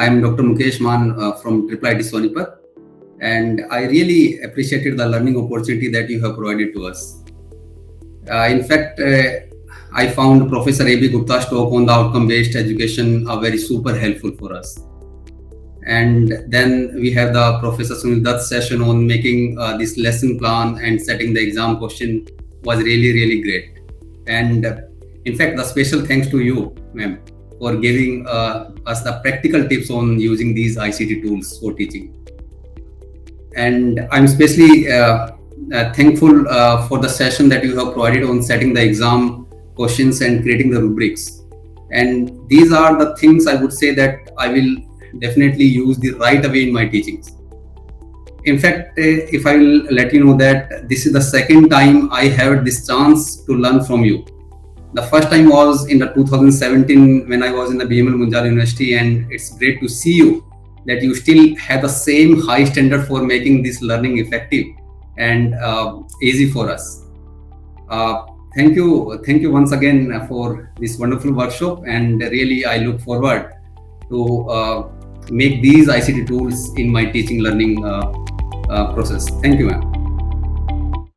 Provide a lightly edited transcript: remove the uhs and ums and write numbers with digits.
I am Dr. Mukesh Man from IIIT Sonipat, and I really appreciated the learning opportunity that you have provided to us. In fact, I found Professor A.B. Gupta's talk on the outcome-based education very super helpful for us. And then we have the Professor Sunil Dutt's session on making this lesson plan and setting the exam question was really, really great. And in fact, the special thanks to you, ma'am, for giving us the practical tips on using these ICT tools for teaching. And I'm especially thankful for the session that you have provided on setting the exam questions and creating the rubrics. And these are the things I would say that I will definitely use the right away in my teachings. In fact, if I will let you know that this is the second time I had this chance to learn from you. The first time was in the 2017 when I was in the BML Munjal University, and it's great to see you that you still have the same high standard for making this learning effective and easy for us. Thank you once again for this wonderful workshop, and really I look forward to make these ICT tools in my teaching learning process. Thank you, ma'am.